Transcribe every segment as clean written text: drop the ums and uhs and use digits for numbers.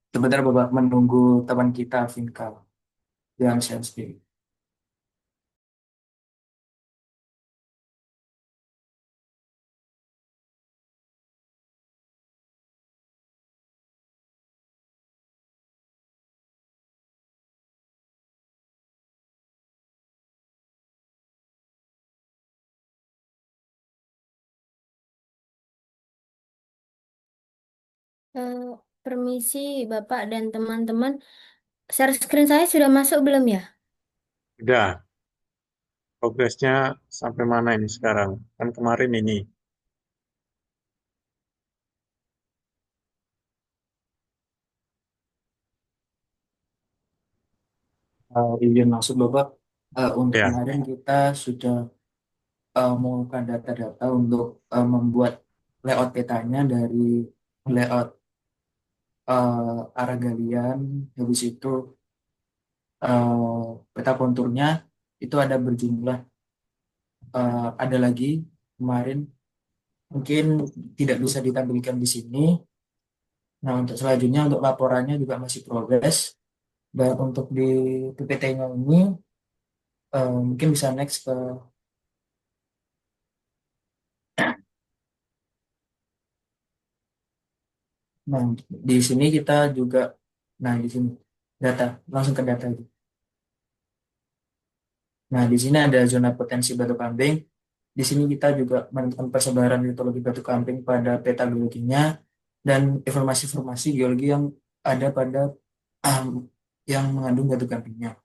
Sebentar Bapak menunggu teman kita Vinka yang sensitif. Eh, Permisi Bapak dan teman-teman, share screen saya sudah masuk belum ya? Udah, progresnya sampai mana ini sekarang? Kan kemarin ini. Izin masuk Bapak. Untuk Ya, kemarin kita sudah mengumpulkan data-data untuk membuat layout petanya dari layout arah galian, habis itu peta konturnya itu ada berjumlah ada lagi kemarin mungkin tidak bisa ditampilkan di sini. Nah, untuk selanjutnya untuk laporannya juga masih progres. Dan untuk di PPT-nya ini mungkin bisa next ke, nah di sini kita juga, nah di sini data, langsung ke data. Nah, di sini ada zona potensi batu kambing. Di sini kita juga menentukan persebaran litologi batu kambing pada peta geologinya dan informasi-informasi geologi yang ada pada um, yang mengandung batu kambingnya.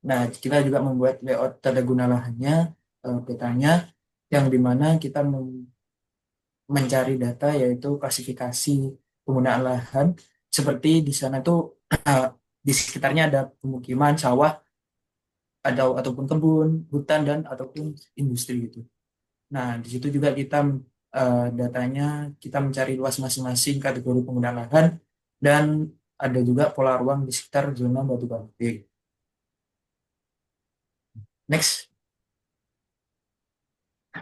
Nah, kita juga membuat layout tata guna lahannya, petanya, yang dimana kita mencari data yaitu klasifikasi penggunaan lahan. Seperti di sana tuh di sekitarnya ada pemukiman, sawah, ataupun kebun, hutan dan ataupun industri gitu. Nah, di situ juga kita datanya kita mencari luas masing-masing kategori penggunaan lahan dan ada juga pola ruang di sekitar zona batu batu. Next.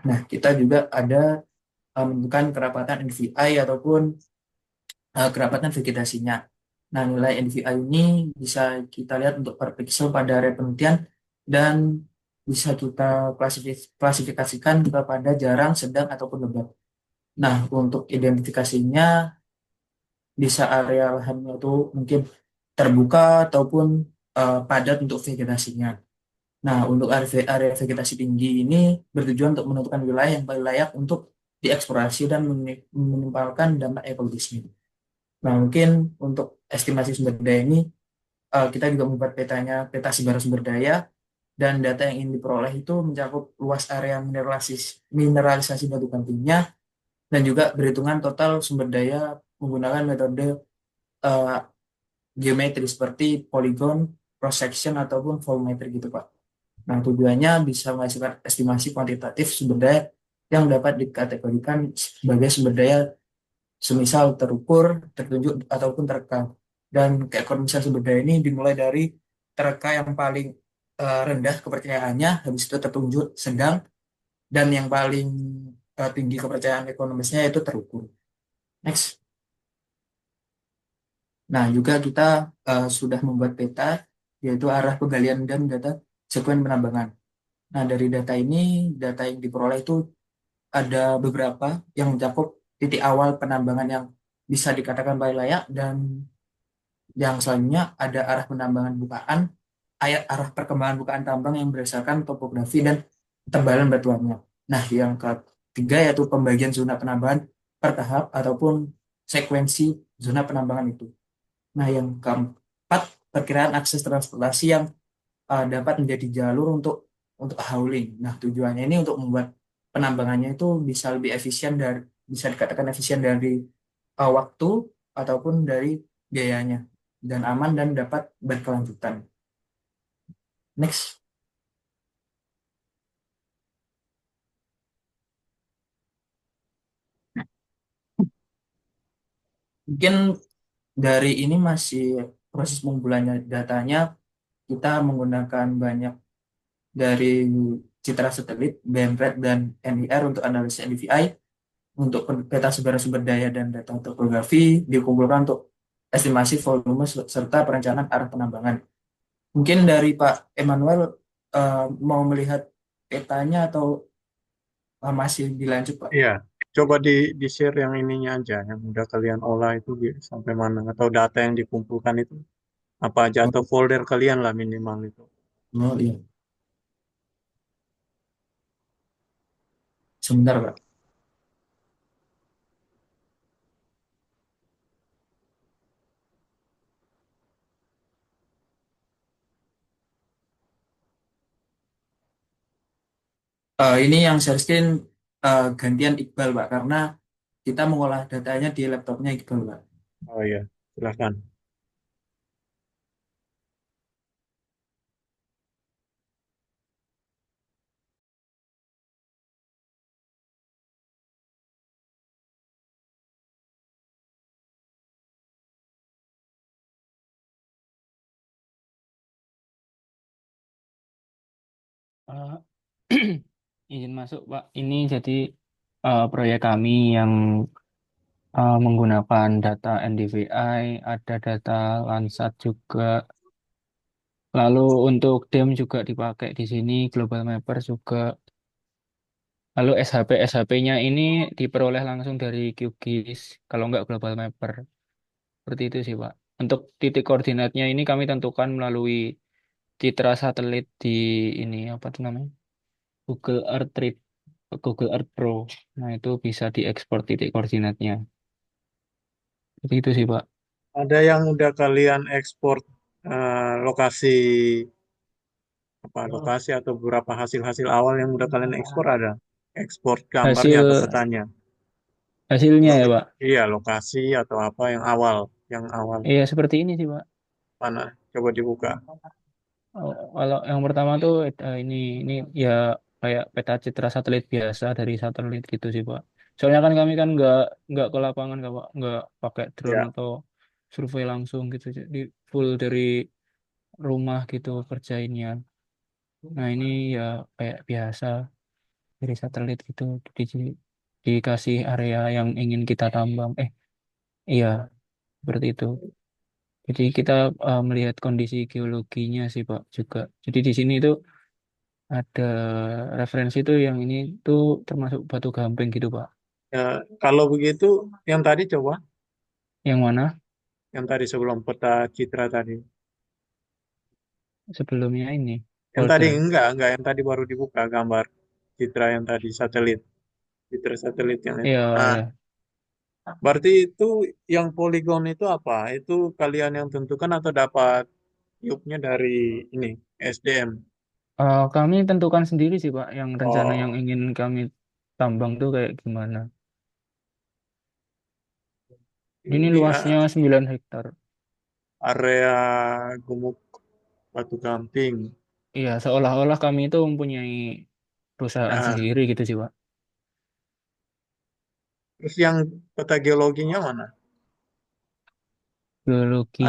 Nah, kita juga ada menentukan kerapatan NVI ataupun kerapatan vegetasinya. Nah, nilai NVI ini bisa kita lihat untuk per pixel pada area penelitian dan bisa kita klasifikasikan kepada jarang, sedang, ataupun lebat. Nah, untuk identifikasinya bisa area lahannya itu mungkin terbuka ataupun padat untuk vegetasinya. Nah, untuk area vegetasi tinggi ini bertujuan untuk menentukan wilayah yang paling layak untuk dieksplorasi dan menimbulkan dampak ekologisnya. Nah, mungkin untuk estimasi sumber daya ini kita juga membuat petanya, peta sebaran sumber daya dan data yang ingin diperoleh itu mencakup luas area mineralisasi batu kantinya dan juga perhitungan total sumber daya menggunakan metode eh, geometri seperti polygon, cross section ataupun volumetric gitu Pak. Nah, tujuannya bisa menghasilkan estimasi kuantitatif sumber daya yang dapat dikategorikan sebagai sumber daya semisal terukur, tertunjuk, ataupun terekam. Dan keekonomisan sumber daya ini dimulai dari tereka yang paling rendah kepercayaannya, habis itu tertunjuk sedang, dan yang paling tinggi kepercayaan ekonomisnya yaitu terukur. Next. Nah, juga kita sudah membuat peta, yaitu arah penggalian dan data sekuen penambangan. Nah, dari data ini, data yang diperoleh itu ada beberapa yang mencakup titik awal penambangan yang bisa dikatakan paling layak dan yang selanjutnya ada arah penambangan bukaan, arah perkembangan bukaan tambang yang berdasarkan topografi dan ketebalan batuannya. Nah, yang ketiga yaitu pembagian zona penambangan per tahap ataupun sekuensi zona penambangan itu. Nah, yang keempat perkiraan akses transportasi yang dapat menjadi jalur untuk hauling. Nah, tujuannya ini untuk membuat penambangannya itu bisa lebih efisien dari bisa dikatakan efisien dari waktu ataupun dari biayanya dan aman dan dapat berkelanjutan. Next, mungkin dari ini masih proses pengumpulannya datanya kita menggunakan banyak dari citra satelit, BMRED dan NIR untuk analisis NDVI untuk peta sebaran sumber daya dan data topografi dikumpulkan untuk estimasi volume serta perencanaan arah penambangan. Mungkin dari Pak Emmanuel mau melihat petanya atau masih dilanjut, Pak? Iya, coba di share yang ininya aja, yang udah kalian olah itu sampai mana, atau data yang dikumpulkan itu apa aja, atau Oh, folder kalian lah minimal itu. oh, iya. Sebentar, Pak. Ini yang share screen gantian Iqbal, Pak, karena kita mengolah datanya di laptopnya Iqbal, Pak. Oh iya, silahkan. Eh, izin masuk, Pak. Ini jadi proyek kami yang menggunakan data NDVI, ada data Landsat juga. Lalu untuk DEM juga dipakai di sini, Global Mapper juga. Lalu SHP-nya ini diperoleh langsung dari QGIS, kalau nggak Global Mapper. Seperti itu sih, Pak. Untuk titik koordinatnya ini kami tentukan melalui citra satelit di ini, apa tuh namanya? Google Earth Trip, Google Earth Pro. Nah, itu bisa diekspor titik koordinatnya. Seperti itu sih, Pak. Ada yang udah kalian ekspor lokasi apa lokasi atau beberapa hasil-hasil awal yang udah kalian ekspor ada? Ekspor gambarnya Hasil atau petanya? hasilnya ya, Pak. Iya, lokasi atau apa yang awal Iya, seperti ini sih, Pak. mana? Coba dibuka. Oh, kalau yang pertama tuh ini ya kayak peta citra satelit biasa dari satelit gitu sih, Pak. Soalnya kan kami kan nggak ke lapangan, nggak, Pak. Nggak pakai drone Ya, atau survei langsung gitu. Jadi full dari rumah gitu kerjainnya. Nah, ini ya kayak biasa dari satelit gitu dikasih area yang ingin kita tambang. Iya, seperti itu. Jadi kita melihat kondisi geologinya sih, Pak, juga. Jadi di sini itu ada referensi tuh yang ini tuh termasuk batu gamping gitu, Pak. ya, kalau begitu yang tadi coba, Yang mana yang tadi sebelum peta citra tadi. sebelumnya ini Yang tadi folder. enggak yang tadi baru dibuka gambar citra yang tadi satelit, citra satelit yang itu. Iya, Nah, iya. berarti itu yang poligon itu apa? Itu kalian yang tentukan atau dapat tiupnya dari ini SDM? Kami tentukan sendiri sih, Pak, yang rencana yang Oh, ingin kami tambang tuh kayak gimana. Ini ini luasnya 9 hektar. area Gumuk Batu Gamping. Iya, seolah-olah kami itu mempunyai perusahaan Nah, sendiri gitu sih, Pak. terus yang peta geologinya mana? Geologinya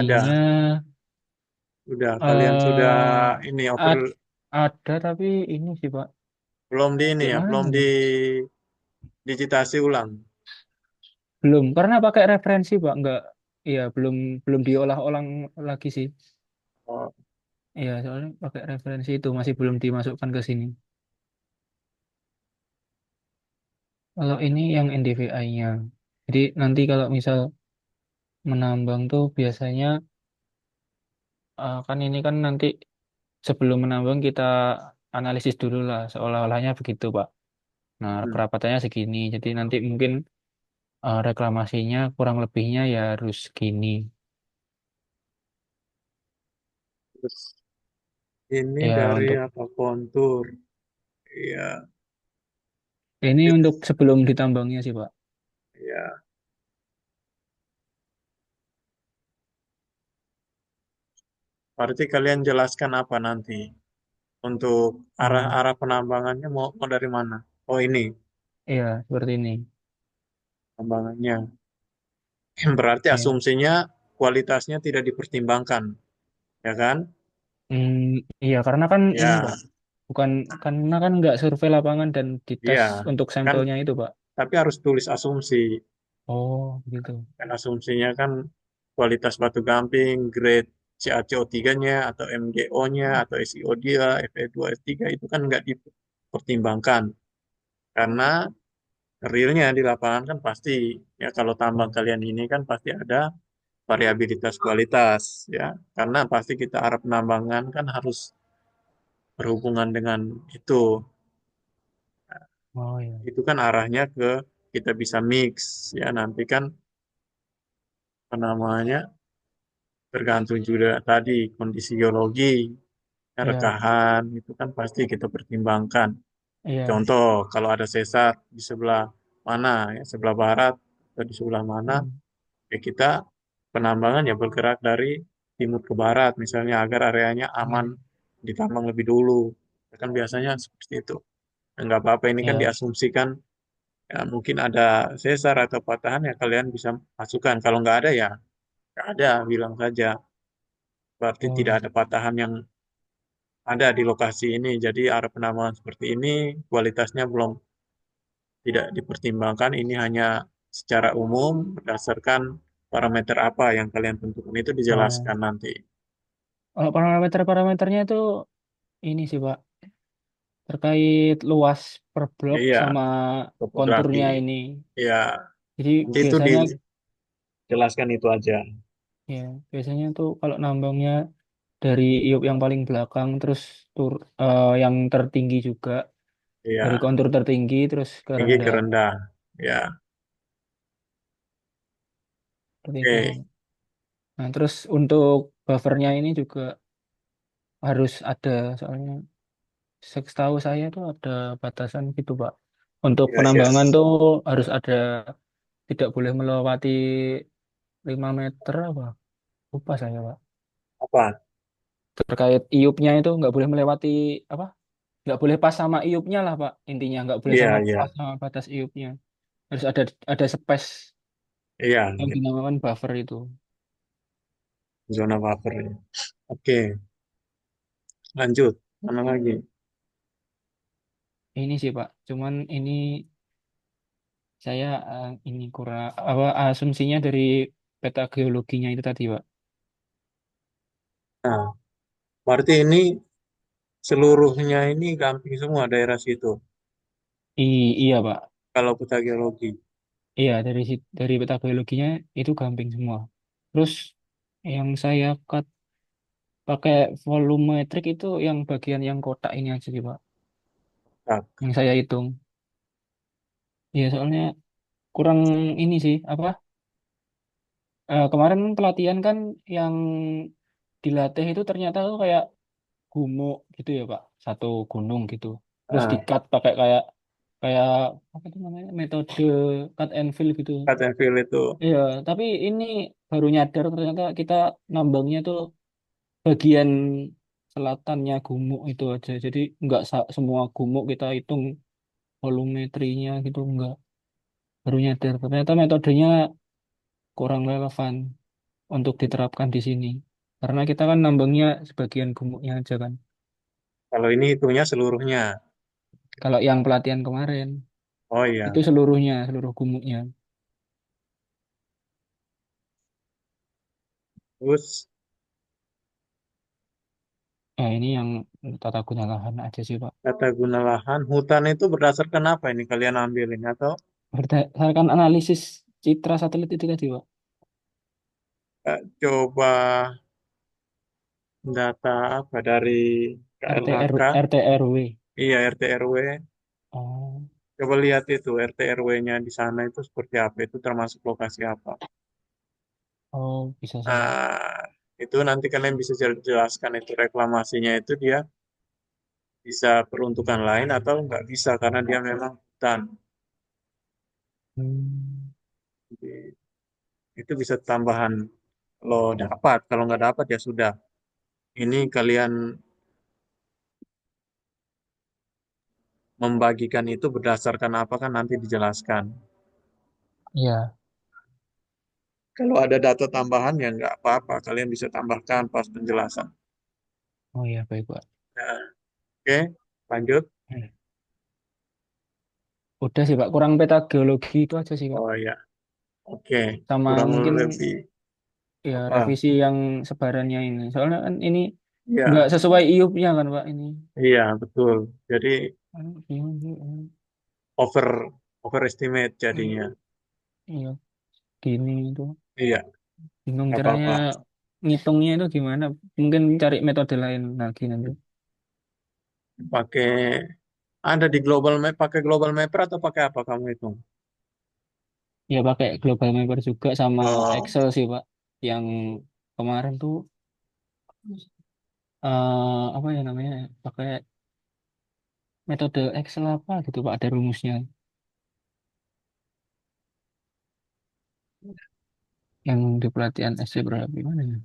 Ada, kalian sudah eh ini ad- ada tapi ini sih, Pak. belum di ini ya, belum Gimana di ya? digitasi ulang. Belum, karena pakai referensi, Pak. Enggak, iya, belum belum diolah-olah lagi sih. Oh, Iya, soalnya pakai referensi itu masih belum dimasukkan ke sini. Kalau ini yang NDVI-nya. Jadi nanti kalau misal menambang tuh biasanya kan ini kan nanti sebelum menambang kita analisis dulu lah, seolah-olahnya begitu, Pak. Nah, hmm. kerapatannya segini. Jadi nanti mungkin reklamasinya kurang lebihnya ya harus gini. Terus ini Ya dari untuk apa kontur? Iya, ini it- untuk sebelum ditambangnya sih, Pak. iya. Berarti kalian jelaskan apa nanti untuk Hmm, arah-arah penambangannya mau dari mana? Oh ini iya, seperti ini. penambangannya. Berarti Iya. asumsinya kualitasnya tidak dipertimbangkan, ya kan? Hmm, iya, karena kan ini, Ya, Pak, bukan karena kan nggak survei lapangan dan dites iya. untuk Kan sampelnya itu, Pak. tapi harus tulis asumsi. Oh, gitu. Kan asumsinya kan kualitas batu gamping, grade CaCO3-nya atau MgO-nya atau SiO2, Fe2, S3 itu kan nggak dipertimbangkan karena realnya di lapangan kan pasti ya kalau tambang kalian ini kan pasti ada variabilitas kualitas ya karena pasti kita arah penambangan kan harus berhubungan dengan Oh iya. itu kan arahnya ke kita bisa mix ya nanti kan apa namanya tergantung juga tadi kondisi geologi Iya, rekahan itu kan pasti kita pertimbangkan. iya. Contoh kalau ada sesar di sebelah mana ya sebelah barat atau di sebelah mana Hmm. ya kita penambangan ya bergerak dari timur ke barat misalnya agar areanya aman Hmm. ditambang lebih dulu. Ya kan biasanya seperti itu. Ya, nggak apa-apa ini kan Iya. diasumsikan ya, mungkin ada sesar atau patahan ya kalian bisa masukkan. Kalau nggak ada ya nggak ada, bilang saja. Berarti Oh tidak iya. ada patahan yang ada di lokasi ini. Jadi area penambangan seperti ini kualitasnya belum tidak dipertimbangkan. Ini hanya secara umum berdasarkan parameter apa yang kalian tentukan itu Oh. dijelaskan nanti. Kalau parameter-parameternya itu ini sih Pak, terkait luas per blok Iya, sama topografi. konturnya ini. Ya, Jadi nanti itu biasanya dijelaskan itu aja. ya, biasanya tuh kalau nambangnya dari iup yang paling belakang terus yang tertinggi juga dari Iya, kontur tertinggi terus ke tinggi ke rendah rendah. Ya, seperti itu. oke. Nah, terus untuk buffernya ini juga harus ada soalnya setahu saya tuh ada batasan gitu Pak. Untuk Iya, iya. penambangan tuh harus ada tidak boleh melewati 5 meter apa? Lupa saya Pak. Apa? Terkait iupnya itu nggak boleh melewati apa? Nggak boleh pas sama iupnya lah Pak. Intinya nggak boleh Iya, sama iya. pas sama batas iupnya. Harus ada space Iya, yang iya. dinamakan buffer itu. Zona buffer. Oke, lanjut. Mana lagi? Ini sih Pak. Cuman ini saya ini kurang apa asumsinya dari peta geologinya itu tadi Pak. Nah, berarti ini seluruhnya ini gamping semua daerah situ. Iya Pak. Kalau peta geologi. Iya dari peta geologinya itu gamping semua. Terus yang saya pakai volumetrik itu yang bagian yang kotak ini aja sih Pak. Nah, Yang saya hitung. Iya soalnya kurang ini sih apa? Kemarin pelatihan kan yang dilatih itu ternyata tuh kayak gumuk gitu ya Pak. Satu gunung gitu. Terus ah, di-cut pakai kayak kayak apa itu namanya? Metode cut and fill gitu. cut and fill itu. Iya, tapi ini baru nyadar ternyata kita nambangnya tuh bagian selatannya gumuk itu aja. Jadi nggak semua gumuk kita hitung volumetrinya gitu enggak. Baru nyadar ternyata metodenya kurang relevan untuk diterapkan di sini. Karena kita kan nambangnya sebagian gumuknya aja kan. Kalau ini hitungnya seluruhnya. Kalau yang pelatihan kemarin Oh itu iya. seluruhnya, seluruh gumuknya. Terus Nah, ini yang tata guna lahan aja sih, Pak. tata guna lahan, hutan itu berdasarkan apa ini kalian ambilin atau Berdasarkan analisis citra satelit itu tadi, Pak. coba data apa dari KLHK? RT RW. Iya, RT RW. Oh, Coba lihat itu RT RW-nya di sana itu seperti apa, itu termasuk lokasi apa. oh bisa saya. Nah, itu nanti kalian bisa jelaskan itu reklamasinya itu dia bisa peruntukan lain atau nggak bisa karena dia memang hutan. Hmm, Jadi, itu bisa tambahan kalau dapat, kalau nggak dapat ya sudah. Ini kalian membagikan itu berdasarkan apa kan nanti dijelaskan. iya. Kalau ada data tambahan ya nggak apa-apa, kalian bisa tambahkan pas penjelasan. Oh iya, baik, Pak. Nah, oke, lanjut. Hmm. Udah sih, Pak. Kurang peta geologi itu aja sih, Pak. Oh ya, oke, Sama kurang mungkin lebih. ya Apa? revisi yang sebarannya ini. Soalnya kan ini nggak Iya, sesuai IUP-nya kan Pak ini. iya betul. Jadi Aduh, bingung sih. over overestimate jadinya. Iya, gini itu. Iya, Bingung nggak caranya apa-apa. ngitungnya itu gimana. Mungkin cari metode lain lagi nanti. Pakai ada di global map, pakai global mapper atau pakai apa kamu itu? Ya pakai Global Mapper juga sama Oh, Excel sih Pak. Yang kemarin tuh apa ya namanya? Pakai metode Excel apa gitu Pak, ada rumusnya. Yang di pelatihan SD berapa gimana ya?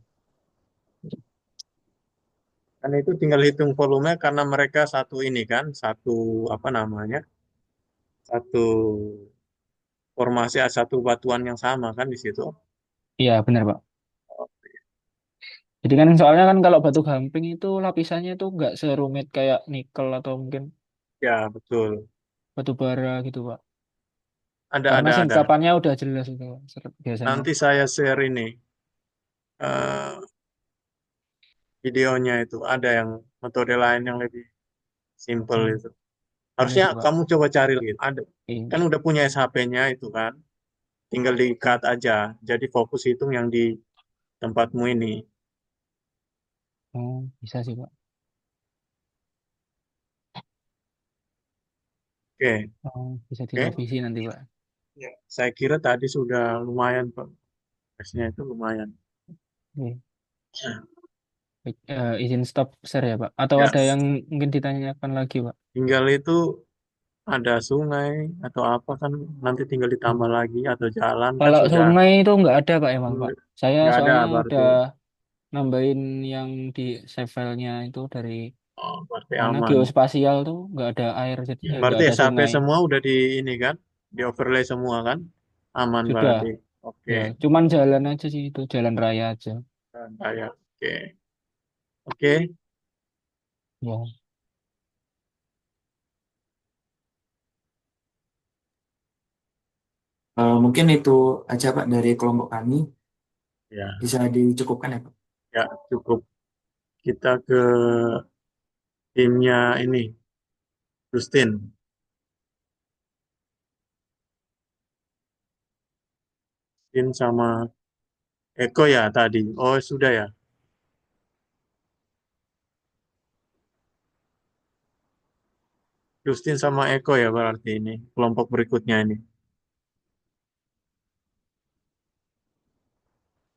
kan itu tinggal hitung volume karena mereka satu ini kan, satu apa namanya, satu formasi satu batuan yang sama kan di situ. Iya benar Pak. Jadi kan soalnya kan kalau batu gamping itu lapisannya itu nggak serumit kayak nikel atau mungkin Ya betul. batu bara gitu Pak. Ada Karena ada ada. singkatannya udah jelas itu biasanya. Nanti saya share ini eh, videonya itu. Ada yang metode lain yang lebih simple Hmm, itu. iya Harusnya sih Pak. kamu coba cari gitu. Ada. Iya. Kan udah punya SHP-nya itu kan. Tinggal di-cut aja. Jadi fokus hitung yang di tempatmu ini. Oh, bisa sih Pak. Oke, Oh, bisa oke. direvisi nanti Pak. Ya. Saya kira tadi sudah lumayan, Pak. Tesnya itu lumayan. Oke. Baik, izin stop share ya Pak. Atau Ya, ada yang mungkin ditanyakan lagi Pak? tinggal itu ada sungai atau apa kan nanti tinggal ditambah lagi atau jalan kan Kalau sudah sungai itu nggak ada Pak emang Pak. Saya nggak ada soalnya berarti. udah nambahin yang di save filenya itu dari Oh, berarti mana aman. geospasial tuh nggak ada air jadi nggak Berarti ada SAP sungai semua udah di ini kan, di overlay semua kan, aman sudah berarti. Oke, ya cuman jalan aja sih itu jalan raya aja saya oke, oke. ya. Mungkin itu aja Pak dari kelompok kami. Ya, Bisa dicukupkan ya Pak. ya cukup. Kita ke timnya ini, Justin, Justin sama Eko ya tadi. Oh sudah ya, Justin sama Eko ya berarti ini kelompok berikutnya ini.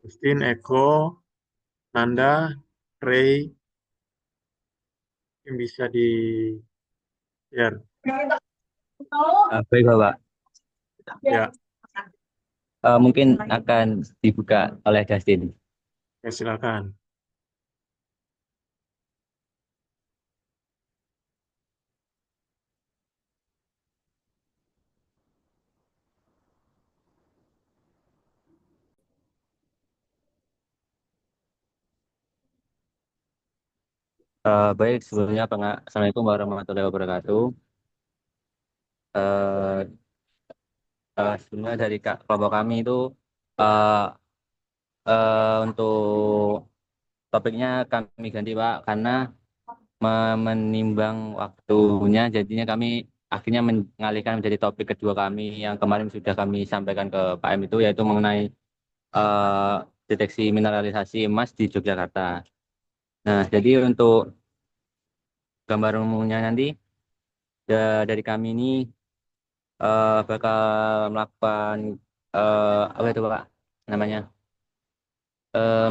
Justin, Eko, Nanda, Ray, yang bisa di share. Baik, Bapak. Ya, Mungkin akan dibuka oleh Justin. ya silakan. Baik, sebelumnya Assalamualaikum warahmatullahi wabarakatuh. Eh, Sebelumnya dari kelompok kami itu eh, untuk topiknya kami ganti Pak karena menimbang waktunya, jadinya kami akhirnya mengalihkan menjadi topik kedua kami yang kemarin sudah kami sampaikan ke Pak M itu yaitu mengenai eh, deteksi mineralisasi emas di Yogyakarta. Nah, jadi untuk gambar umumnya nanti dari kami ini bakal melakukan apa itu Pak namanya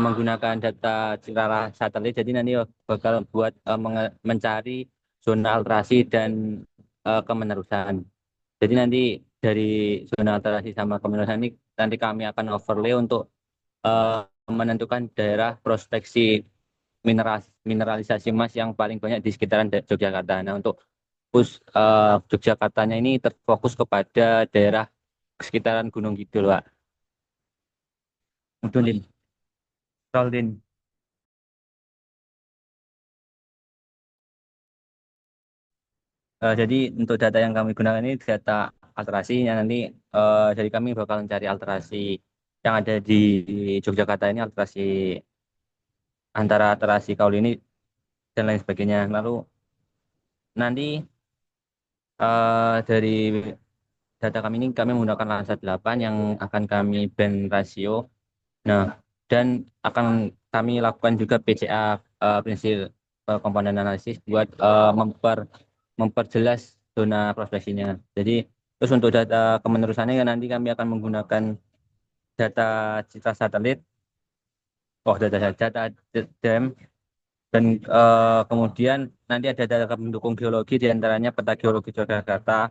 menggunakan data secara satelit. Jadi nanti bakal buat mencari zona alterasi dan kemenerusan. Jadi nanti dari zona alterasi sama kemenerusan ini nanti kami akan overlay untuk eh, menentukan daerah prospeksi mineralisasi emas yang paling banyak di sekitaran Yogyakarta. Nah, untuk Yogyakartanya ini terfokus kepada daerah sekitaran Gunung Kidul, Pak. Itu, Din. Scroll, Din. Jadi untuk data yang kami gunakan ini data alterasi yang nanti dari kami bakal mencari alterasi yang ada di Yogyakarta ini alterasi antara alterasi kaul ini dan lain sebagainya. Lalu nanti dari data kami ini kami menggunakan Lansa 8 yang akan kami band rasio. Nah, dan akan kami lakukan juga PCA, prinsip komponen analisis buat memperjelas zona prospeksinya. Jadi terus untuk data kemenerusannya nanti kami akan menggunakan data citra satelit, data DEM, dan kemudian nanti ada data pendukung geologi diantaranya peta geologi Yogyakarta.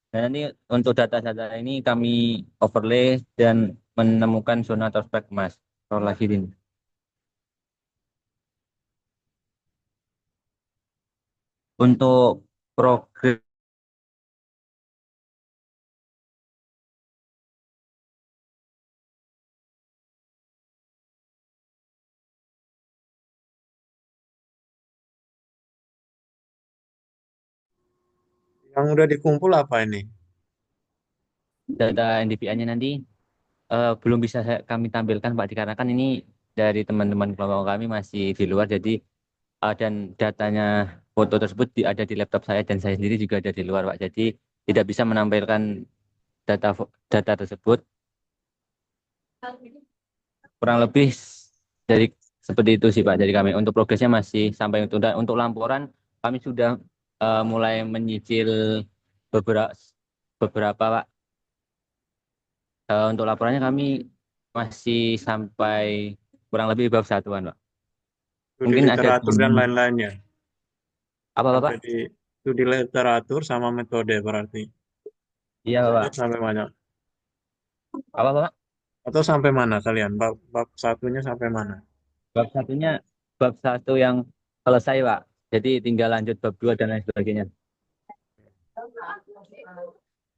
Dan nanti untuk data-data ini kami overlay dan menemukan zona prospek emas. Kalau lagi ini. Untuk progres Yang udah dikumpul apa ini? data NDVI-nya nanti belum bisa kami tampilkan Pak dikarenakan ini dari teman-teman kelompok kami masih di luar jadi dan datanya foto tersebut ada di laptop saya dan saya sendiri juga ada di luar Pak. Jadi tidak bisa menampilkan data tersebut kurang lebih dari seperti itu sih Pak dari kami. Untuk progresnya masih sampai untuk laporan kami sudah mulai menyicil beberapa beberapa Pak. Untuk laporannya kami masih sampai kurang lebih bab satuan Pak. Studi Mungkin ada literatur dan lain-lainnya. apa Bapak? Sampai di studi literatur sama metode berarti. Iya Bapak. Sampai mana? Apa Bapak? Atau sampai mana kalian? Bab satunya sampai mana? Bab satunya bab satu yang selesai Pak. Jadi tinggal lanjut bab 2 dan lain sebagainya.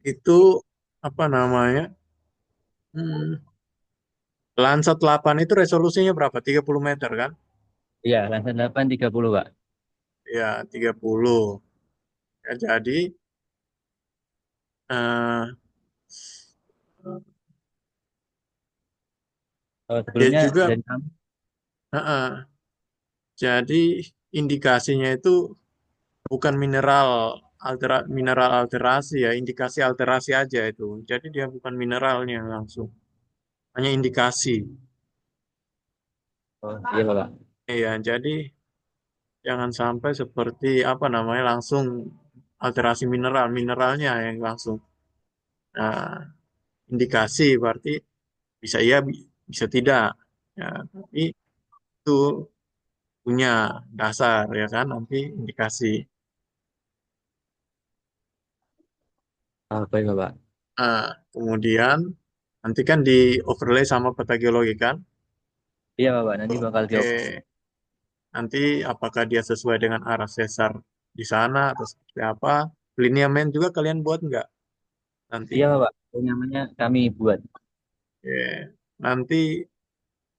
Itu apa namanya? Landsat 8 itu resolusinya berapa? 30 meter kan? Iya, lantai 8 30 Pak. Ya, 30. Ya, jadi eh, dia Sebelumnya juga dari kami jadi indikasinya itu bukan mineral alterasi ya, indikasi alterasi aja itu. Jadi dia bukan mineralnya langsung, hanya indikasi. iya Bapak. Iya, jadi jangan sampai seperti apa namanya langsung alterasi mineralnya yang langsung. Nah, indikasi berarti bisa iya, bisa tidak. Ya, tapi itu punya dasar ya kan nanti indikasi. Baik Bapak. Nah, kemudian nanti kan di overlay sama peta geologi kan. Iya Bapak, nanti bakal jawab. Oke, nanti apakah dia sesuai dengan arah sesar di sana atau seperti apa? Lineamen juga kalian buat nggak nanti? Iya Bapak, namanya kami buat. Oke, nanti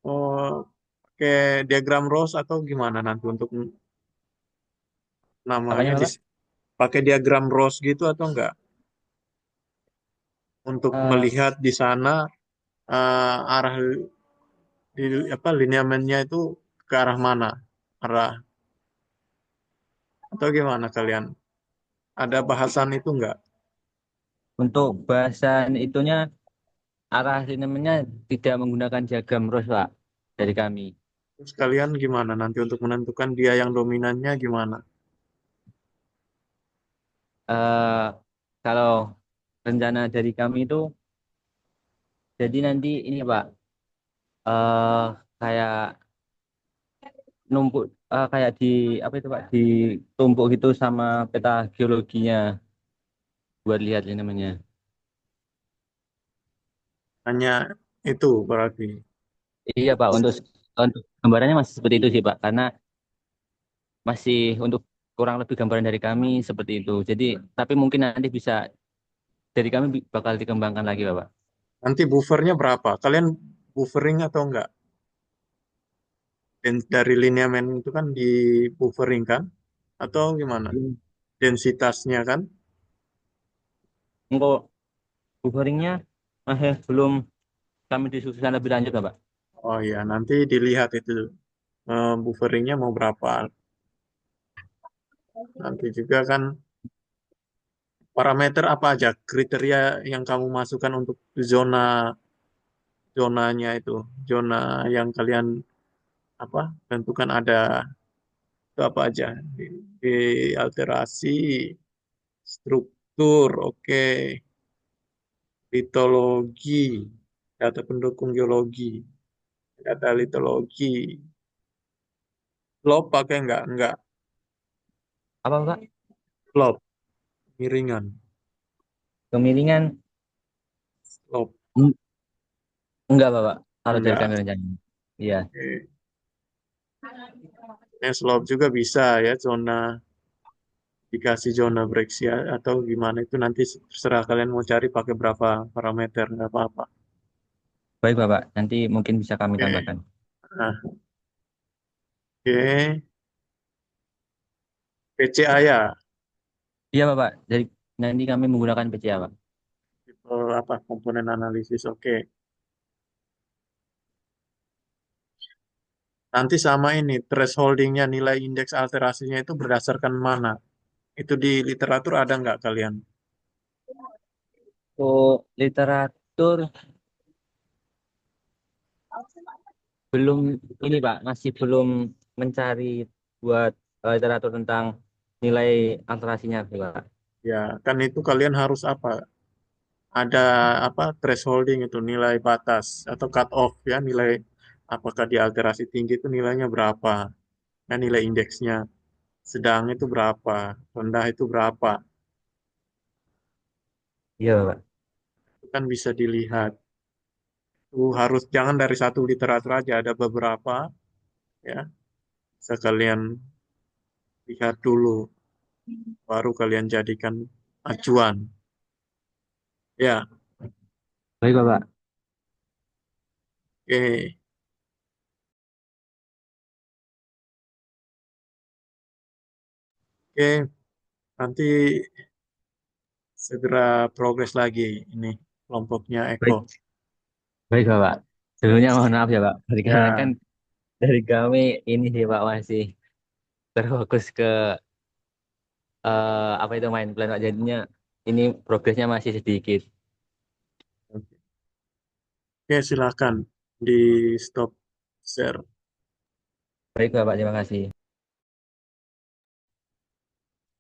oh, pakai diagram Ross atau gimana nanti untuk namanya Apanya Bapak? pakai diagram Ross gitu atau enggak? Untuk Eh, melihat di sana arah apa lineamennya itu ke arah mana? Arah atau gimana kalian? Ada bahasan itu enggak? untuk bahasan itunya arah namanya tidak menggunakan diagram Ross Pak dari kami. Terus kalian gimana nanti untuk menentukan dia yang dominannya gimana? eh Kalau rencana dari kami itu jadi nanti ini Pak eh kayak numpuk kayak di apa itu Pak ditumpuk gitu sama peta geologinya buat lihat ini namanya. Hanya itu berarti. Iya Pak untuk gambarannya masih seperti itu sih Pak karena masih untuk kurang lebih gambaran dari kami seperti itu. Jadi tapi mungkin nanti bisa dari kami bakal dikembangkan lagi Bapak. Nanti buffernya berapa? Kalian buffering atau enggak? Dan dari lineamen itu kan di buffering kan? Atau gimana? Densitasnya kan? Untuk bufferingnya masih belum kami diskusikan lebih lanjut, Bapak. Oh ya, nanti dilihat itu bufferingnya mau berapa. Nanti juga kan parameter apa aja kriteria yang kamu masukkan untuk zonanya itu, zona yang kalian apa tentukan ada itu apa aja di alterasi struktur, oke, litologi, data pendukung geologi, data litologi, slope pakai enggak, Apa, Bapak? slope, miringan, Kemiringan? slope, En- Enggak, Bapak. Harus dari kami enggak, rencana. Iya. oke. Slope juga bisa ya, dikasih zona Brexia atau gimana itu nanti terserah kalian mau cari pakai berapa parameter, nggak apa-apa. Baik, Bapak. Nanti mungkin bisa kami Oke, tambahkan. nah, oke, PCA ya, Iya, Bapak. Jadi nanti kami menggunakan PCA, Pak. tipe apa komponen analisis, oke. Nanti sama ini thresholdingnya nilai indeks alterasinya itu berdasarkan mana? Itu di literatur ada nggak kalian? Untuk literatur belum ini, Pak. Masih belum mencari buat literatur tentang nilai alterasinya, Pak. Ya, kan itu kalian harus apa? Ada apa thresholding itu nilai batas atau cut off ya nilai apakah di alterasi tinggi itu nilainya berapa? Kan nilai indeksnya sedang itu berapa? Rendah itu berapa? Iya, Pak. Itu kan bisa dilihat. Itu harus jangan dari satu literatur aja ada beberapa ya. Bisa kalian lihat dulu baru kalian jadikan acuan. Ya, Baik, Bapak. oke. Oke, nanti segera progres lagi ini kelompoknya Eko. Baik, baik, Bapak. Sebelumnya mohon maaf ya, Pak. Karena kan Ya, dari kami ini sih, Pak, masih terfokus ke apa itu main plan, Pak. Jadinya ini progresnya masih sedikit. oke silakan di stop share. Baik, Bapak. Terima kasih.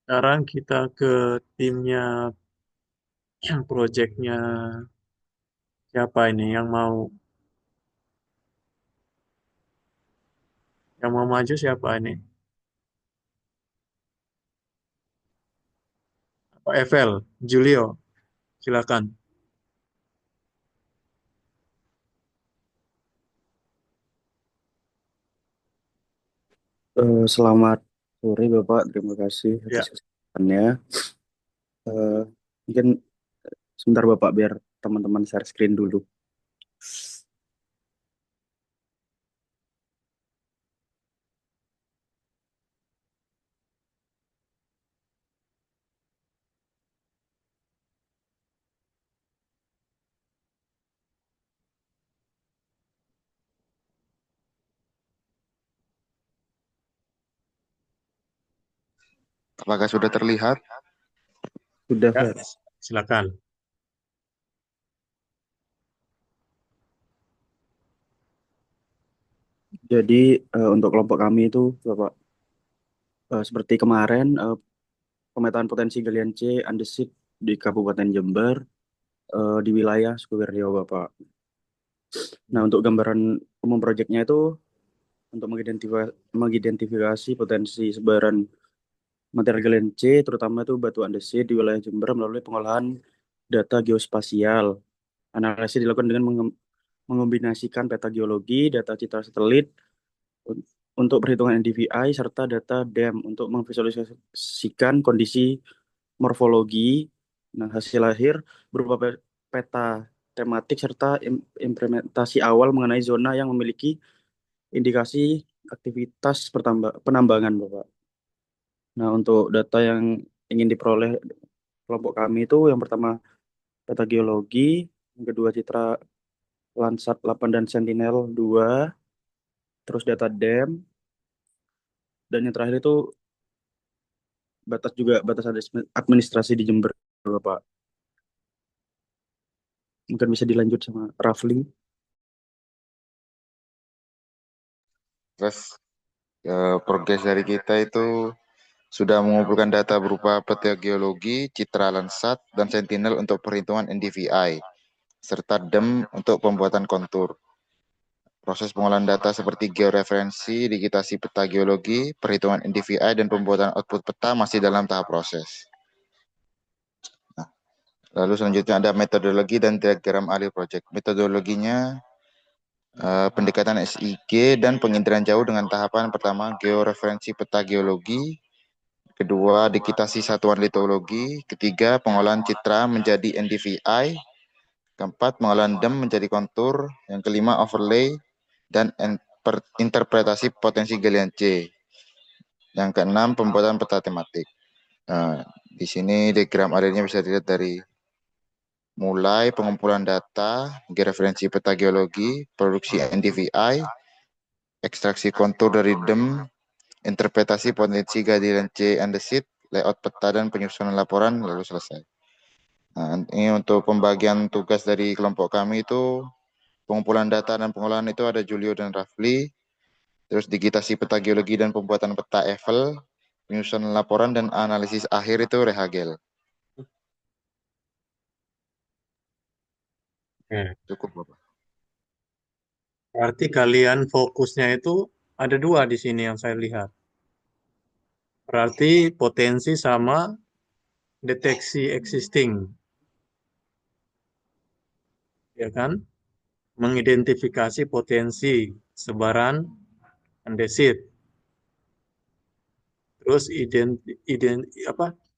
Sekarang kita ke timnya yang proyeknya siapa ini yang mau maju siapa ini? Pak Evel, Julio, silakan. Selamat sore Bapak, terima kasih atas Ya, kesempatannya. Eh, Mungkin sebentar Bapak biar teman-teman share screen dulu. Apakah sudah terlihat? Sudah, ya, Fer. silakan. Jadi untuk kelompok kami itu Bapak, seperti kemarin pemetaan potensi galian C andesit di Kabupaten Jember di wilayah Sukoharjo Bapak. Nah untuk gambaran umum proyeknya itu untuk mengidentifikasi potensi sebaran material galian C, terutama itu batu andesit di wilayah Jember melalui pengolahan data geospasial. Analisis dilakukan dengan mengombinasikan peta geologi, data citra satelit un- untuk perhitungan NDVI, serta data DEM untuk memvisualisasikan kondisi morfologi. Nah, hasil akhir berupa peta tematik serta implementasi awal mengenai zona yang memiliki indikasi aktivitas penambangan, Bapak. Nah, untuk data yang ingin diperoleh kelompok kami itu yang pertama peta geologi, yang kedua citra Landsat 8 dan Sentinel 2, terus data DEM, dan yang terakhir itu batas administrasi di Jember, Bapak. Mungkin bisa dilanjut sama Rafli. Terus progres dari kita itu sudah mengumpulkan data berupa peta geologi, citra Landsat, dan Sentinel untuk perhitungan NDVI, serta DEM untuk pembuatan kontur. Proses pengolahan data seperti georeferensi, digitasi peta geologi, perhitungan NDVI, dan pembuatan output peta masih dalam tahap proses. Nah, lalu selanjutnya ada metodologi dan diagram alih project. Metodologinya pendekatan SIG dan penginderaan jauh dengan tahapan pertama georeferensi peta geologi, kedua digitasi satuan litologi, ketiga pengolahan citra menjadi NDVI, keempat pengolahan DEM menjadi kontur, yang kelima overlay dan interpretasi potensi galian C, yang keenam pembuatan peta tematik. Nah, di sini diagram alirnya bisa dilihat dari mulai pengumpulan data, georeferensi peta geologi, produksi NDVI, ekstraksi kontur dari DEM, interpretasi potensi gadiran C andesit, layout peta dan penyusunan laporan, lalu selesai. Nah, ini untuk pembagian tugas dari kelompok kami itu pengumpulan data dan pengolahan itu ada Julio dan Rafli, terus digitasi peta geologi dan pembuatan peta Eiffel, penyusunan laporan dan analisis akhir itu Rehagel. Cukup, Bapak. Berarti kalian fokusnya itu ada dua di sini yang saya lihat. Berarti potensi sama deteksi existing, ya kan? Mengidentifikasi potensi sebaran andesit. Terus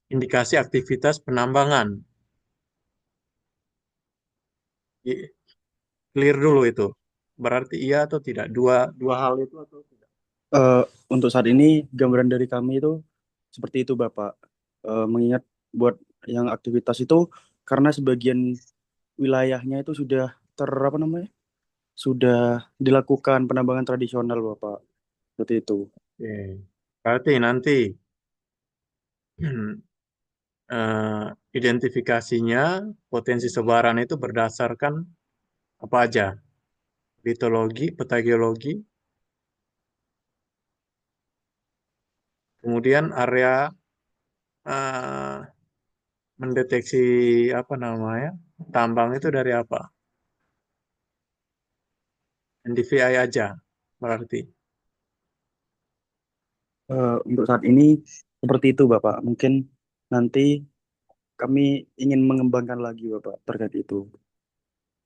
indikasi aktivitas penambangan. Clear dulu itu. Berarti iya atau tidak? Dua hal itu atau tidak? Untuk saat ini gambaran dari kami itu seperti itu, Bapak. Mengingat buat yang aktivitas itu karena sebagian wilayahnya itu sudah apa namanya? Sudah dilakukan penambangan tradisional, Bapak. Seperti itu. Oke. Berarti nanti identifikasinya potensi sebaran itu berdasarkan apa aja? Litologi, peta geologi, kemudian area mendeteksi apa namanya tambang itu dari apa? NDVI aja berarti. Untuk saat ini seperti itu, Bapak. Mungkin nanti kami ingin mengembangkan lagi, Bapak, terkait itu.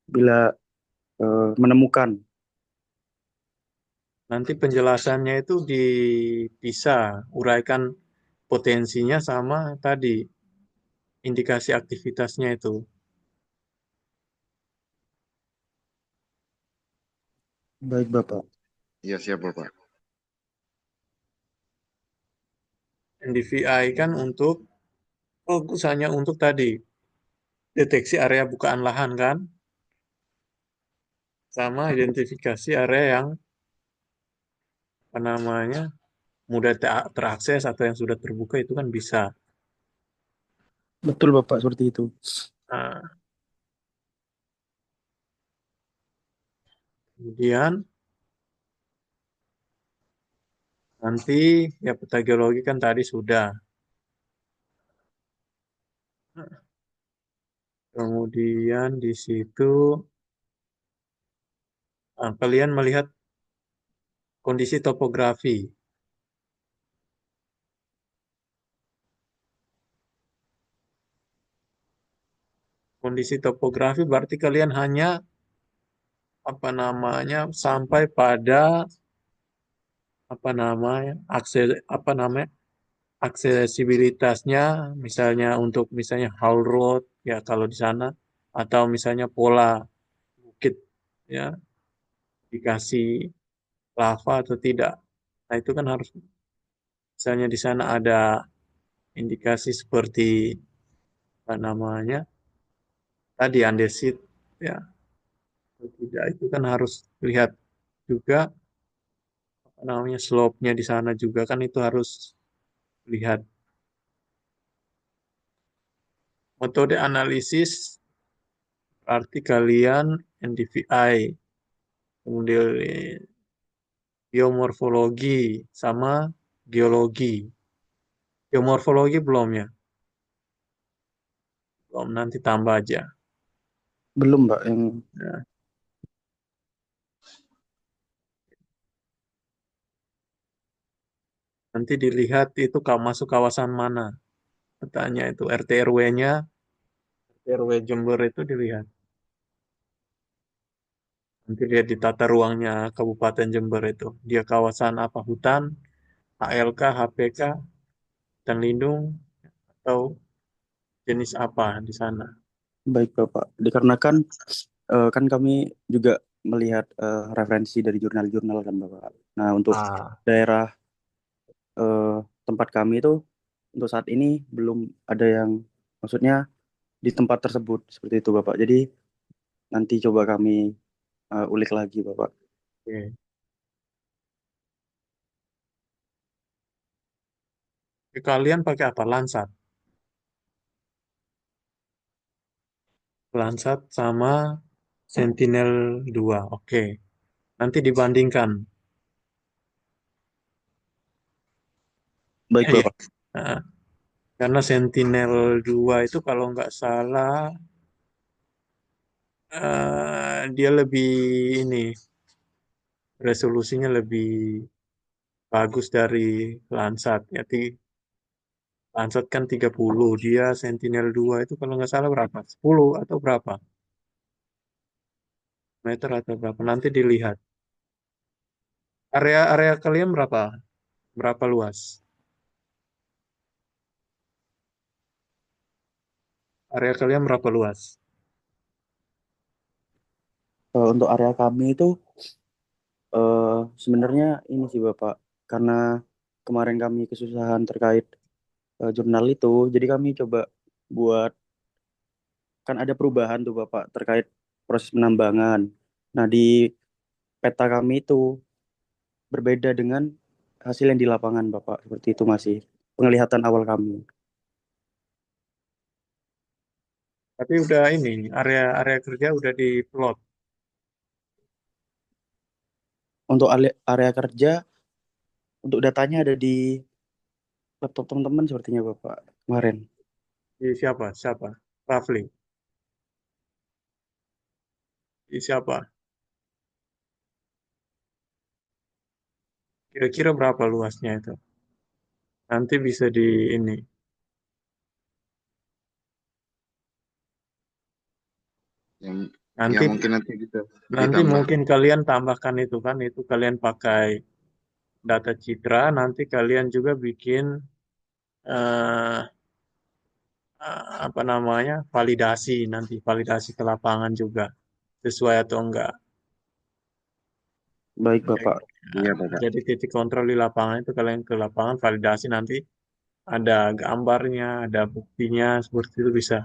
Bila menemukan. Nanti penjelasannya itu bisa uraikan potensinya sama tadi indikasi aktivitasnya itu. Baik, Bapak. Iya, siap, Bapak. NDVI kan fokus hanya untuk tadi deteksi area bukaan lahan kan, sama identifikasi area yang apa namanya mudah terakses atau yang sudah terbuka itu kan bisa. Betul, Bapak, seperti itu. Nah, kemudian nanti ya peta geologi kan tadi sudah. Kemudian di situ kalian melihat kondisi topografi. Kondisi topografi berarti kalian hanya apa namanya sampai pada apa namanya aksesibilitasnya misalnya untuk misalnya haul road ya kalau di sana atau misalnya pola bukit ya dikasih lava atau tidak. Nah, itu kan harus misalnya di sana ada indikasi seperti apa namanya tadi andesit ya atau tidak itu kan harus lihat juga apa namanya slope-nya di sana juga kan itu harus lihat. Metode analisis arti kalian NDVI, kemudian geomorfologi sama geologi. Geomorfologi belum ya? Belum, nanti tambah aja. Belum, Mbak, yang Nah, nanti dilihat itu masuk kawasan mana. Katanya itu RT RW-nya, RT RW Jember itu dilihat. Nanti lihat di tata ruangnya Kabupaten Jember itu. Dia kawasan apa? Hutan, HLK, HPK, dan lindung, atau jenis apa di sana. baik Bapak. Dikarenakan kan kami juga melihat referensi dari jurnal-jurnal kan Bapak. Nah, untuk Ah, daerah eh, tempat kami itu untuk saat ini belum ada yang maksudnya di tempat tersebut seperti itu Bapak. Jadi nanti coba kami ulik lagi Bapak. oke. Kalian pakai apa? Landsat. Landsat sama Sentinel-2. Oke. Nanti dibandingkan. Baik Iya. Bapak. Nah, karena Sentinel-2 itu kalau nggak salah dia lebih ini resolusinya lebih bagus dari Landsat. Jadi Landsat kan 30, dia Sentinel-2 itu kalau nggak salah berapa? 10 atau berapa? Meter atau berapa? Nanti dilihat. Area-area kalian berapa? Berapa luas? Area kalian berapa luas? Untuk area kami itu eh, sebenarnya ini sih Bapak, karena kemarin kami kesusahan terkait jurnal itu, jadi kami coba buat kan ada perubahan tuh Bapak terkait proses penambangan. Nah, di peta kami itu berbeda dengan hasil yang di lapangan Bapak. Seperti itu masih penglihatan awal kami. Tapi udah ini, area-area kerja udah diplot. Untuk area kerja, untuk datanya ada di laptop teman-teman sepertinya Bapak kemarin. Di siapa? Siapa? Rafli. Di siapa? Kira-kira berapa luasnya itu? Nanti bisa di ini. Yang ya Nanti mungkin nanti bisa nanti ditambah. mungkin kalian tambahkan itu kan, itu kalian pakai data citra, nanti kalian juga bikin eh, apa namanya validasi nanti validasi ke lapangan juga sesuai atau enggak. Baik Jadi Bapak. Iya, Bapak. jadi titik kontrol di lapangan itu kalian ke lapangan validasi nanti ada gambarnya, ada buktinya seperti itu bisa.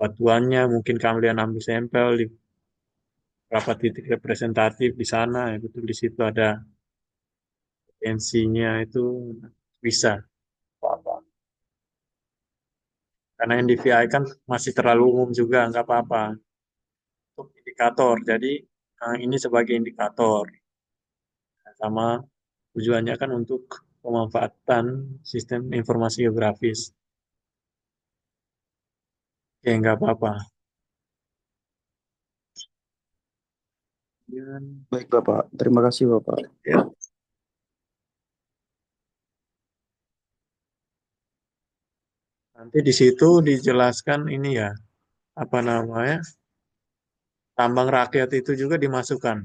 Batuannya mungkin kalian ambil sampel di beberapa titik representatif di sana, ya betul di situ ada potensinya itu bisa. Karena NDVI kan masih terlalu umum juga, nggak apa-apa untuk indikator. Jadi ini sebagai indikator sama tujuannya kan untuk pemanfaatan sistem informasi geografis. Ya nggak apa-apa. Kemudian, Baik Bapak. Terima kasih Bapak. ya, nanti di situ dijelaskan ini ya, apa namanya, tambang rakyat itu juga dimasukkan.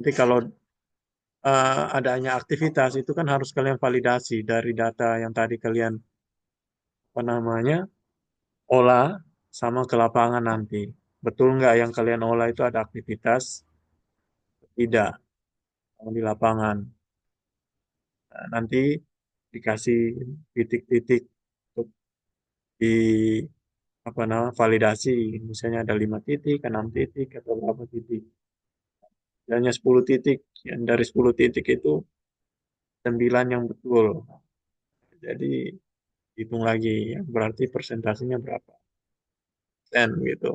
Nanti kalau adanya aktivitas itu kan harus kalian validasi dari data yang tadi kalian apa namanya olah sama ke lapangan nanti. Betul nggak yang kalian olah itu ada aktivitas? Tidak, di lapangan. Nah, nanti dikasih titik-titik untuk apa nama validasi, misalnya ada 5 titik, 6 titik, atau berapa titik. Hanya 10 titik, yang dari 10 titik itu 9 yang betul. Jadi hitung lagi, yang berarti persentasenya berapa persen gitu.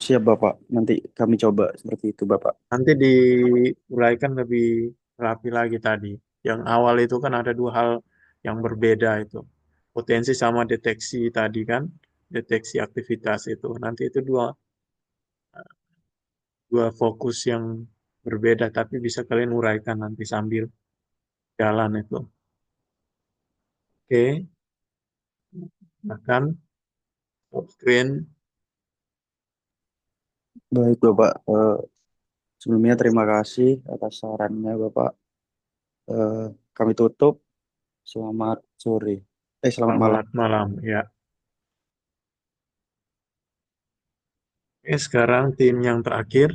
Siap Bapak, nanti kami coba seperti itu Bapak. Nanti diuraikan lebih rapi lagi tadi. Yang awal itu kan ada dua hal yang berbeda itu. Potensi sama deteksi tadi kan, deteksi aktivitas itu. Nanti itu dua dua fokus yang berbeda, tapi bisa kalian uraikan nanti sambil jalan itu. Oke, bahkan stop screen. Baik Bapak, sebelumnya terima kasih atas sarannya Bapak. Eh, Kami tutup. Selamat sore. Selamat malam. Selamat malam ya. Oke, sekarang tim yang terakhir.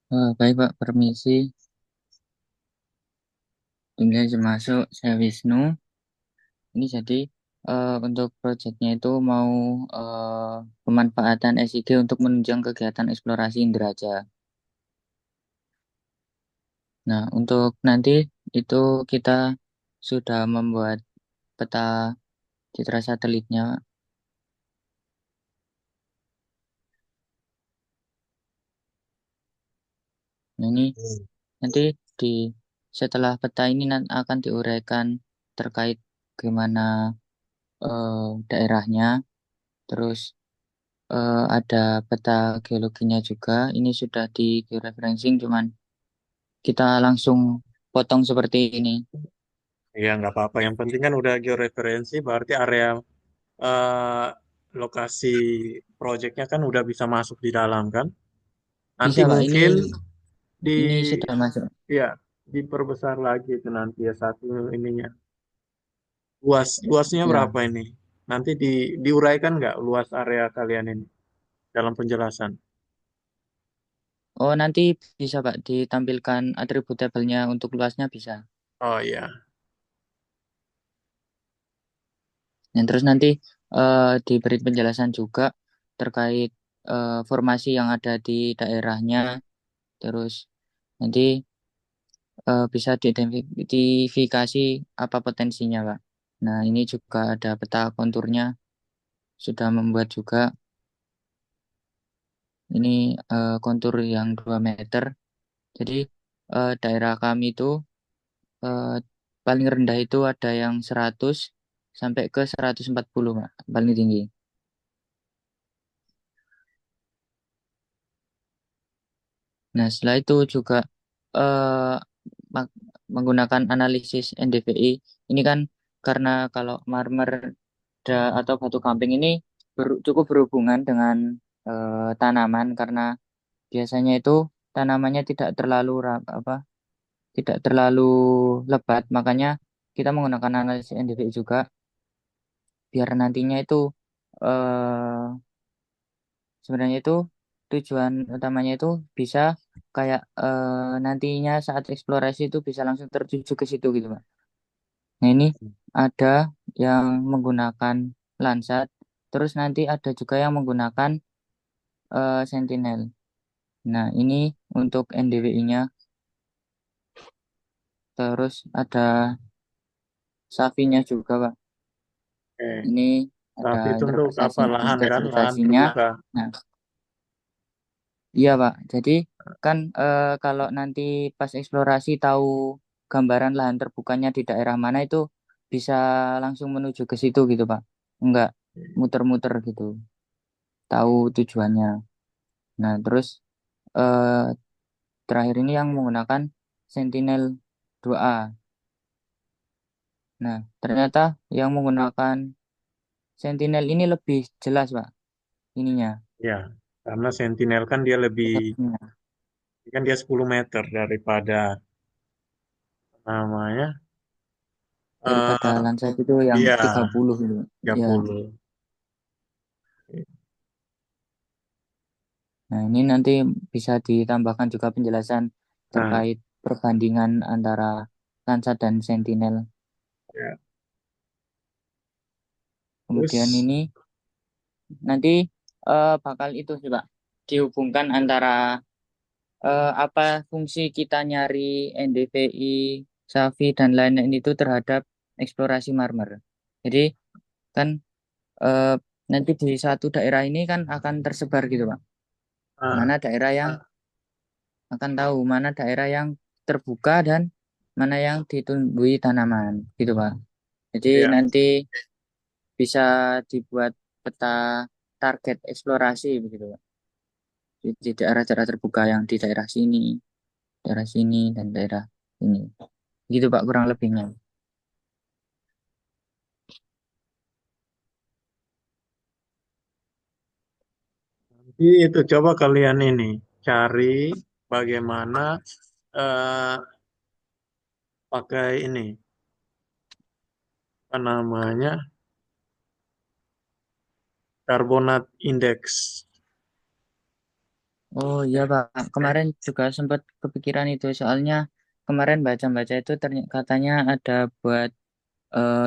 Baik Pak, permisi. Ini masuk, saya Wisnu. Ini jadi untuk proyeknya itu mau pemanfaatan SIG untuk menunjang kegiatan eksplorasi inderaja. Nah, untuk nanti itu kita sudah membuat peta citra satelitnya. Nah, ini nanti di setelah peta ini akan diuraikan terkait gimana daerahnya, terus ada peta geologinya juga. Ini sudah di georeferencing, cuman kita langsung potong seperti ini. Ya, nggak apa-apa. Yang penting kan udah georeferensi, berarti area eh, lokasi proyeknya kan udah bisa masuk di dalam kan. Nanti Bisa Pak, mungkin di ini sudah masuk. ya diperbesar lagi itu nanti ya satu ininya. Luasnya Ya. berapa ini? Nanti diuraikan nggak luas area kalian ini dalam penjelasan? Oh, nanti bisa Pak ditampilkan atribut tabelnya untuk luasnya bisa. Oh iya. Dan terus nanti diberi penjelasan juga terkait formasi yang ada di daerahnya. Terus nanti bisa diidentifikasi apa potensinya, Pak. Nah, ini juga ada peta konturnya, sudah membuat juga. Ini kontur yang 2 meter. Jadi daerah kami itu eh, paling rendah itu ada yang 100 sampai ke 140, Pak, paling tinggi. Nah, setelah itu juga eh, mak- menggunakan analisis NDVI. Ini kan karena kalau marmer atau batu gamping ini cukup berhubungan dengan tanaman karena biasanya itu tanamannya tidak terlalu lebat, makanya kita menggunakan analisis NDVI juga biar nantinya itu eh, sebenarnya itu tujuan utamanya itu bisa kayak nantinya saat eksplorasi itu bisa langsung tertuju ke situ gitu Pak. Nah ini ada yang menggunakan Landsat, terus nanti ada juga yang menggunakan Sentinel. Nah ini untuk NDWI-nya, terus ada Safinya juga Pak. Oke. Ini ada Tapi itu untuk apa? Lahan kan? Lahan interpretasinya. terbuka. Nah iya Pak, jadi kan kalau nanti pas eksplorasi tahu gambaran lahan terbukanya di daerah mana itu bisa langsung menuju ke situ gitu Pak. Enggak muter-muter gitu, tahu tujuannya. Nah terus eh, terakhir ini yang menggunakan Sentinel 2A. Nah ternyata yang menggunakan Sentinel ini lebih jelas Pak ininya. Ya, karena Sentinel kan dia lebih, Petanya. kan dia 10 meter daripada namanya daripada Eh, Landsat itu yang iya, 30 gitu. Ya. 30. Nah, ini nanti bisa ditambahkan juga penjelasan Nah, terkait perbandingan antara Landsat dan Sentinel. ya. Kemudian Terus, ini nanti bakal itu sih Pak, dihubungkan antara apa fungsi kita nyari NDVI, SAFI dan lain-lain itu terhadap eksplorasi Marmer. Jadi kan eh, nanti di satu daerah ini kan akan tersebar gitu Pak. ah, Mana daerah yang akan tahu mana daerah yang terbuka dan mana yang ditumbuhi tanaman gitu Pak. Jadi ya. nanti bisa dibuat peta target eksplorasi begitu Pak. Di daerah-daerah terbuka yang di daerah sini dan daerah ini. Gitu Pak kurang lebihnya. Jadi itu coba kalian ini cari bagaimana eh, pakai ini apa namanya karbonat indeks. Oh iya Pak, kemarin juga sempat kepikiran itu soalnya kemarin baca-baca itu ternyata katanya ada buat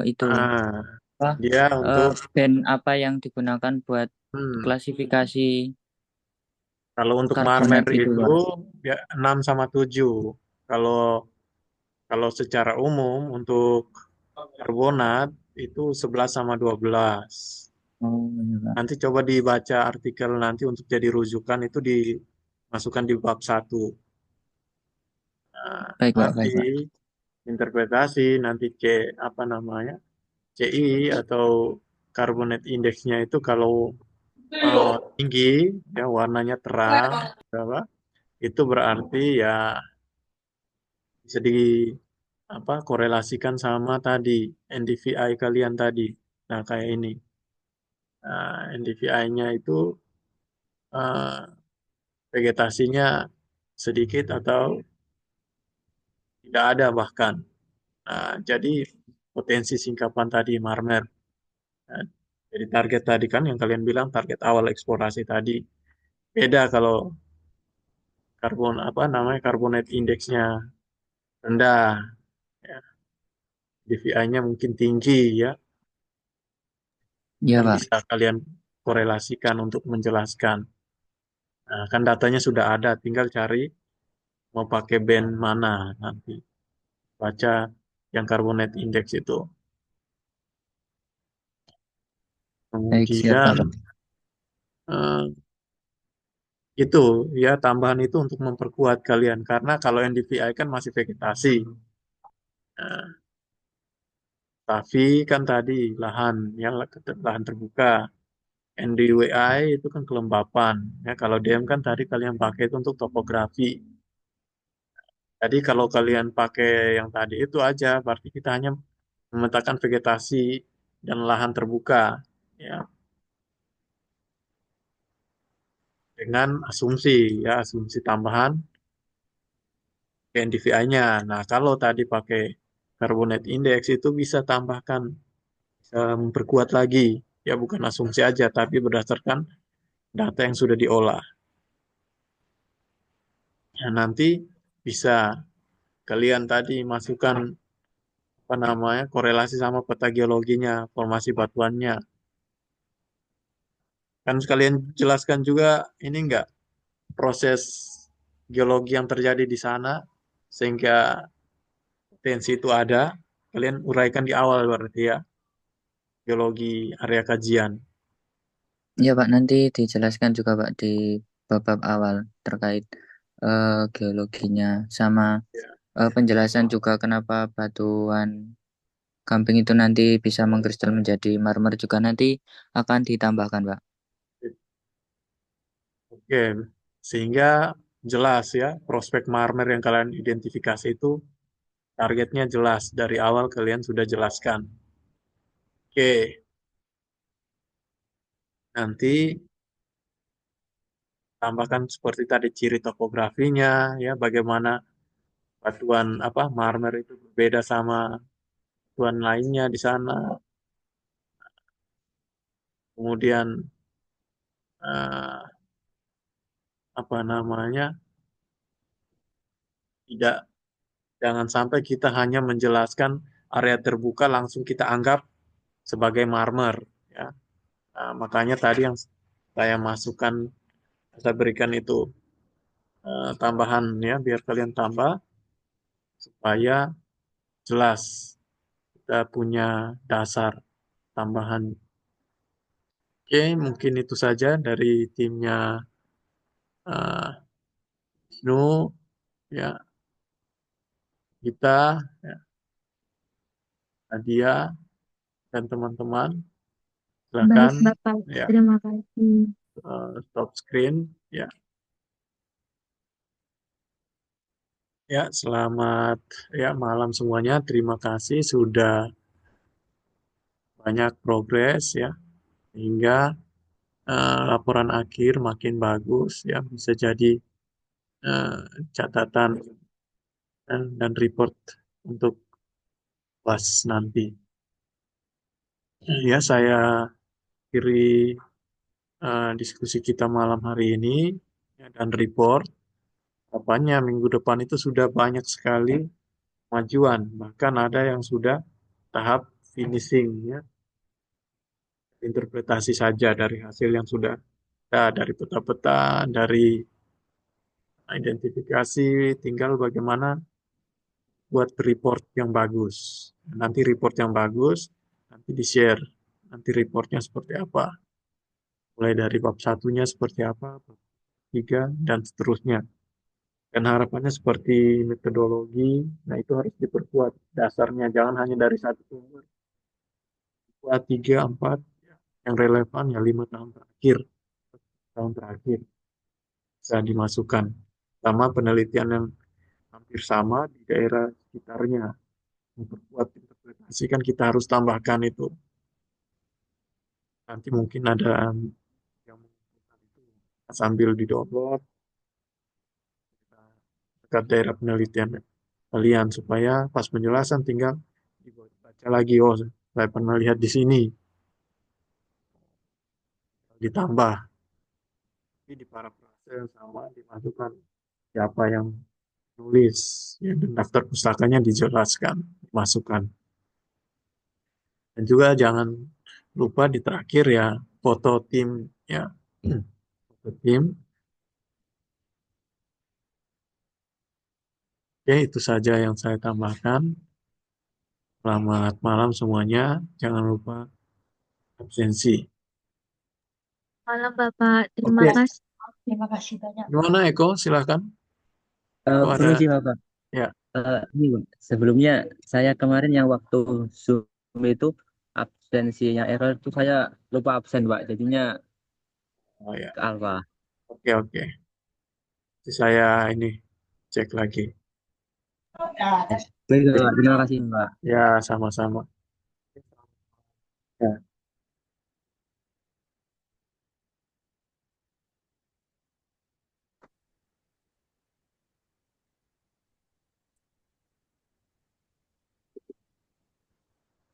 itu Ah, apa dia untuk band apa yang digunakan buat hmm, klasifikasi kalau untuk marmer karbonat itu itu Pak. ya 6 sama 7. Kalau kalau secara umum untuk karbonat itu 11 sama 12. Oh iya Pak. Nanti coba dibaca artikel nanti untuk jadi rujukan itu dimasukkan di bab 1. Nah, Baik Pak, nanti baik Pak. interpretasi nanti apa namanya CI atau carbonate indeksnya itu kalau tinggi ya warnanya terang apa itu berarti ya bisa di apa korelasikan sama tadi NDVI kalian tadi. Nah, kayak ini. NDVI-nya itu eh, vegetasinya sedikit atau tidak ada bahkan. Nah, jadi potensi singkapan tadi marmer. Nah, jadi target tadi kan yang kalian bilang target awal eksplorasi tadi beda kalau apa namanya carbonate indeksnya rendah, ya. DVI-nya mungkin tinggi ya, Iya kan Pak. bisa kalian korelasikan untuk menjelaskan. Nah, kan datanya sudah ada, tinggal cari mau pakai band mana nanti. Baca yang carbonate index itu. Baik siap Kemudian Bapak. eh, itu ya tambahan itu untuk memperkuat kalian karena kalau yang DVI kan masih vegetasi. Nah, tapi kan tadi lahan ya lahan terbuka. NDWI itu kan kelembapan. Ya kalau DM kan tadi kalian pakai itu untuk topografi. Jadi kalau kalian pakai yang tadi itu aja, berarti kita hanya memetakan vegetasi dan lahan terbuka, ya, dengan asumsi, ya, asumsi tambahan NDVI-nya. Nah, kalau tadi pakai carbonate index itu bisa tambahkan, bisa memperkuat lagi, ya bukan asumsi aja, tapi berdasarkan data yang sudah diolah. Ya, nanti bisa kalian tadi masukkan apa namanya korelasi sama peta geologinya, formasi batuannya. Kan sekalian jelaskan juga ini enggak proses geologi yang terjadi di sana sehingga potensi itu ada. Kalian uraikan di awal berarti ya geologi area kajian. Iya Pak, nanti dijelaskan juga Pak di bab awal terkait geologinya sama Ya. penjelasan juga kenapa batuan gamping itu nanti bisa mengkristal menjadi marmer juga nanti akan ditambahkan Pak. Oke, sehingga jelas ya prospek marmer yang kalian identifikasi itu targetnya jelas dari awal kalian sudah jelaskan. Oke, nanti tambahkan seperti tadi ciri topografinya, ya bagaimana batuan apa marmer itu berbeda sama tuan lainnya di sana. Kemudian eh, apa namanya, tidak jangan sampai kita hanya menjelaskan area terbuka langsung kita anggap sebagai marmer, ya. Nah, makanya tadi yang saya masukkan, saya berikan itu tambahan ya, biar kalian tambah supaya jelas kita punya dasar tambahan. Oke, mungkin itu saja dari timnya eh, Wisnu, ya, kita, ya, Nadia, dan teman-teman. Baik, Silakan Bapak. ya, Terima kasih. stop screen. Ya, ya, selamat ya malam semuanya. Terima kasih sudah banyak progres ya, hingga laporan akhir makin bagus ya, bisa jadi eh, catatan dan report untuk kelas nanti. Ya, saya akhiri diskusi kita malam hari ini ya, dan report. Apanya minggu depan itu sudah banyak sekali kemajuan, bahkan ada yang sudah tahap finishing ya, interpretasi saja dari hasil yang sudah ada, dari peta-peta, dari identifikasi, tinggal bagaimana buat report yang bagus. Nanti report yang bagus, nanti di-share. Nanti reportnya seperti apa. Mulai dari bab satunya seperti apa, bab tiga, dan seterusnya. Dan harapannya seperti metodologi, nah itu harus diperkuat dasarnya. Jangan hanya dari satu sumber. Buat tiga, empat, yang relevan ya 5 tahun terakhir. Tahun terakhir bisa dimasukkan. Sama penelitian yang hampir sama di daerah sekitarnya. Memperkuat interpretasi kan kita harus tambahkan itu. Nanti mungkin ada yang mengumpulkan itu sambil di-download dekat daerah penelitian kalian supaya pas penjelasan tinggal dibaca lagi. Oh, saya pernah lihat di sini, ditambah. Tapi di parafrase yang sama dimasukkan siapa yang nulis ya, dan daftar pustakanya dijelaskan, dimasukkan. Dan juga jangan lupa di terakhir ya foto tim ya. Foto tim. Oke, itu saja yang saya tambahkan. Selamat malam semuanya. Jangan lupa absensi. Malam, Bapak. Terima Oke, kasih. Terima kasih banyak. gimana Eko? Silakan. Eko ada Permisi Bapak. ya. Ini Bang, sebelumnya saya kemarin yang waktu Zoom itu absensinya error itu saya lupa absen Pak. Jadinya Oh ya. ke Alfa. Oke, oke. Nanti saya ini cek lagi. Baik, Pak. Terima kasih Pak. Ya, sama-sama. Ya.